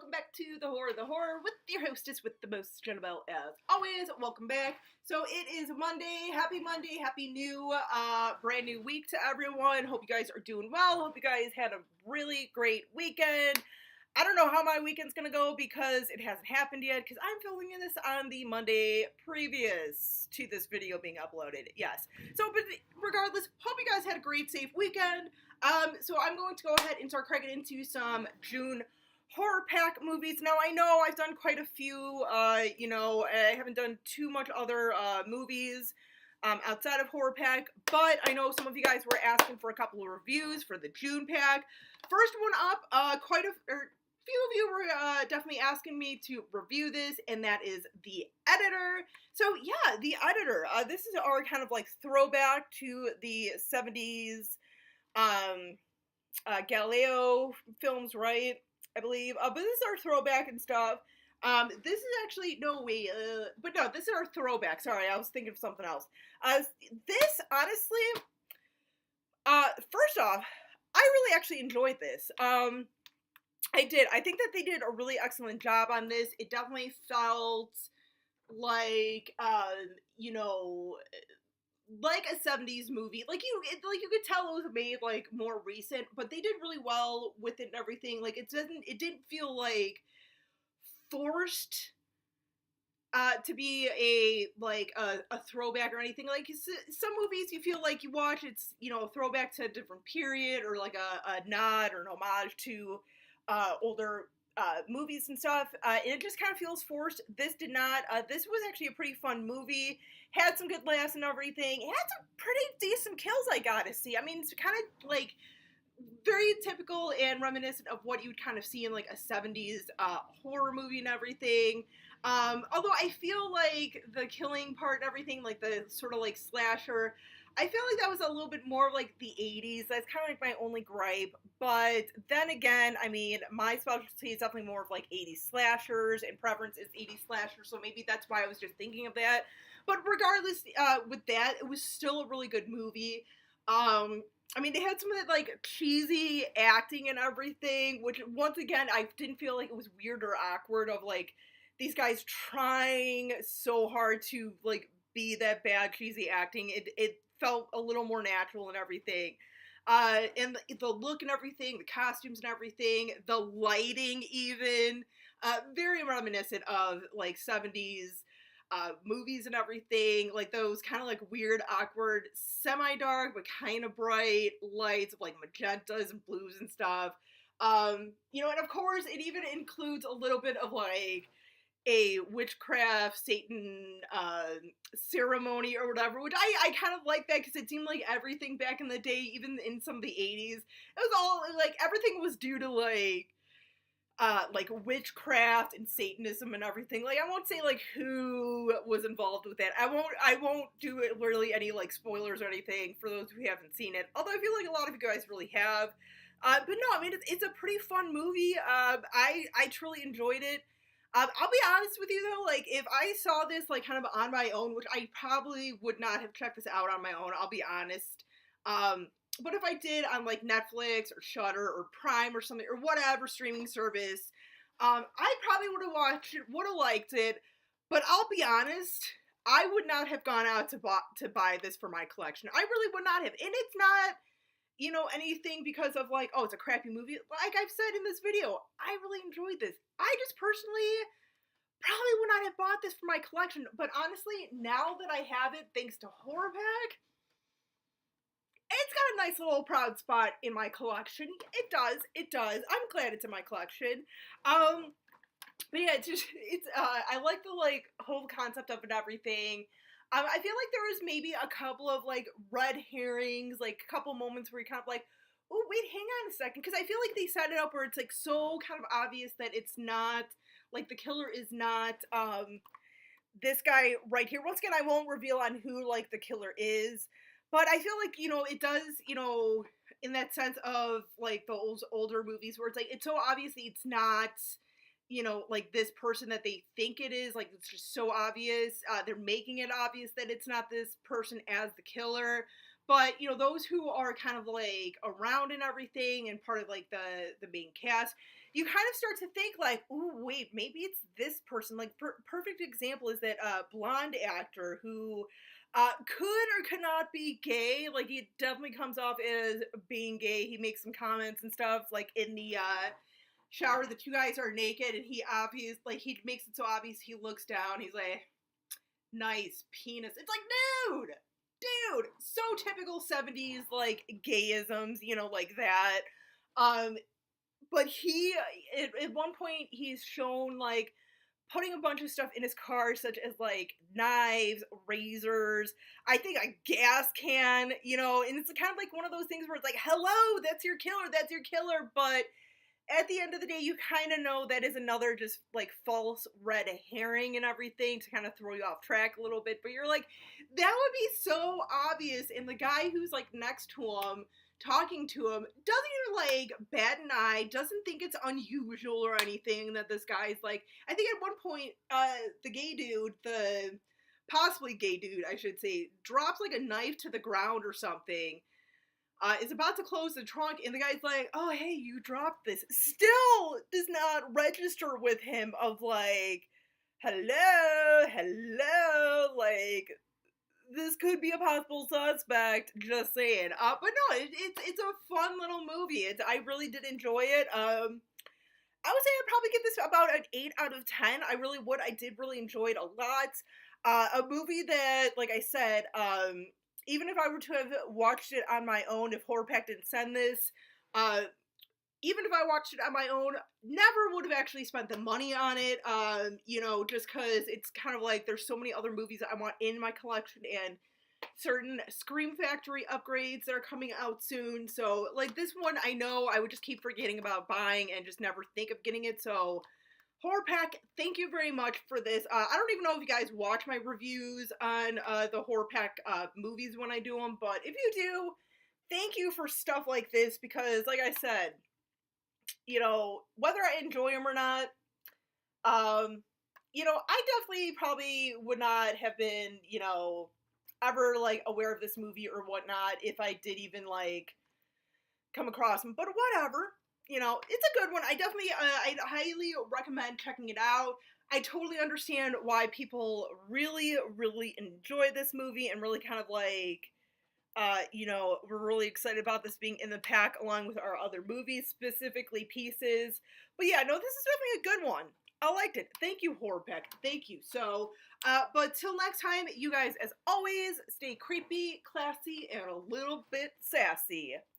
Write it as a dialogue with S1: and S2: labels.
S1: welcome back to The Horror with your hostess with the most, Jenabelle, as always. Welcome back. So it is Monday, happy new, brand new week to everyone. Hope you guys are doing well. Hope you guys had a really great weekend. I don't know how my weekend's gonna go because it hasn't happened yet, because I'm filming this on the Monday previous to this video being uploaded. Yes. So, but regardless, hope you guys had a great, safe weekend. So I'm going to go ahead and start cracking into some June horror pack movies. Now, I know I've done quite a few, I haven't done too much other, movies, outside of horror pack, but I know some of you guys were asking for a couple of reviews for the June pack. First one up, few of you were definitely asking me to review this, and that is The Editor. So yeah, The Editor. This is our kind of like throwback to the 70s Galileo films, right? I believe. But this is our throwback and stuff. This is actually, this is our throwback. Sorry, I was thinking of something else. This, honestly, first off, I really actually enjoyed this. I did. I think that they did a really excellent job on this. It definitely felt like, like a 70s movie. Like you could tell it was made like more recent, but they did really well with it and everything. Like it didn't feel like forced to be a throwback or anything. Like some movies you feel like you watch, it's, a throwback to a different period, or like a nod or an homage to older movies and stuff, and it just kind of feels forced. This did not. This was actually a pretty fun movie. Had some good laughs and everything. It had some pretty decent kills, I gotta see. I mean, it's kind of like very typical and reminiscent of what you'd kind of see in like a 70s horror movie and everything. Although I feel like the killing part and everything, like the sort of like slasher, I feel like that was a little bit more of like the 80s. That's kind of like my only gripe. But then again, I mean, my specialty is definitely more of like 80s slashers, and preference is 80s slashers, so maybe that's why I was just thinking of that. But regardless, with that, it was still a really good movie. I mean, they had some of that, like, cheesy acting and everything, which, once again, I didn't feel like it was weird or awkward of, like, these guys trying so hard to, like, be that bad cheesy acting. It felt a little more natural and everything. And the look and everything, the costumes and everything, the lighting even, very reminiscent of, like, 70s movies and everything, like those kind of like weird, awkward, semi-dark, but kind of bright lights of like magentas and blues and stuff. And of course, it even includes a little bit of like a witchcraft Satan ceremony or whatever, which I kind of like that, because it seemed like everything back in the day, even in some of the 80s, it was all like everything was due to like witchcraft and Satanism and everything. Like, I won't say like who was involved with that. I won't do it really any like spoilers or anything for those who haven't seen it. Although I feel like a lot of you guys really have. But no, I mean it's a pretty fun movie. I truly enjoyed it. I'll be honest with you though, like if I saw this like kind of on my own, which I probably would not have checked this out on my own, I'll be honest. But if I did on like Netflix or Shudder or Prime or something, or whatever streaming service, I probably would have watched it, would have liked it. But I'll be honest, I would not have gone out to buy this for my collection. I really would not have. And it's not, anything because of like, oh, it's a crappy movie. Like I've said in this video, I really enjoyed this. I just personally probably would not have bought this for my collection. But honestly, now that I have it, thanks to Horror Pack, it's got a nice little proud spot in my collection. It does. I'm glad it's in my collection. But yeah, I like the, like, whole concept of it and everything. I feel like there was maybe a couple of, like, red herrings, like, a couple moments where you're kind of like, oh, wait, hang on a second. Because I feel like they set it up where it's, like, so kind of obvious that it's not, like, the killer is not, this guy right here. Once again, I won't reveal on who, like, the killer is. But I feel like, it does, in that sense of, like, those older movies where it's, like, it's so obviously it's not, like, this person that they think it is. Like, it's just so obvious. They're making it obvious that it's not this person as the killer. But you know, those who are kind of like around and everything, and part of like the main cast, you kind of start to think like, "Ooh, wait, maybe it's this person." Like, perfect example is that blonde actor who could or could not be gay. Like, he definitely comes off as being gay. He makes some comments and stuff, like in the shower. The two guys are naked, and he makes it so obvious. He looks down. He's like, "Nice penis." It's like, dude, so typical 70s like gayisms, you know, like that. Um, but at one point he's shown like putting a bunch of stuff in his car, such as like knives, razors, I think a gas can, you know, and it's kind of like one of those things where it's like, hello, that's your killer, but at the end of the day, you kind of know that is another just like false red herring and everything to kind of throw you off track a little bit. But you're like, that would be so obvious. And the guy who's like next to him, talking to him, doesn't even like bat an eye, doesn't think it's unusual or anything that this guy's like. I think at one point, the gay dude, the possibly gay dude, I should say, drops like a knife to the ground or something, is about to close the trunk, and the guy's like, "Oh, hey, you dropped this." Still does not register with him of like, hello, like this could be a possible suspect. Just saying. But no, it's a fun little movie. I really did enjoy it. I would say I'd probably give this about an 8 out of 10. I really would. I did really enjoy it a lot. A movie that, like I said, even if I were to have watched it on my own, if Horror Pack didn't send this, uh, even if I watched it on my own, never would have actually spent the money on it. You know, just because it's kind of like there's so many other movies that I want in my collection, and certain Scream Factory upgrades that are coming out soon. So, like, this one, I know I would just keep forgetting about buying and just never think of getting it. So, Horror Pack, thank you very much for this. I don't even know if you guys watch my reviews on the Horror Pack movies when I do them, but if you do, thank you for stuff like this because, like I said, you know, whether I enjoy them or not, you know, I definitely probably would not have been, you know, ever like aware of this movie or whatnot if I did even like come across them. But whatever, you know, it's a good one. I definitely, I highly recommend checking it out. I totally understand why people really, really enjoy this movie and really kind of like, you know, we're really excited about this being in the pack along with our other movies, specifically Pieces. But yeah, no, this is definitely a good one. I liked it. Thank you, Horror Pack. Thank you. So, but till next time, you guys, as always, stay creepy, classy, and a little bit sassy.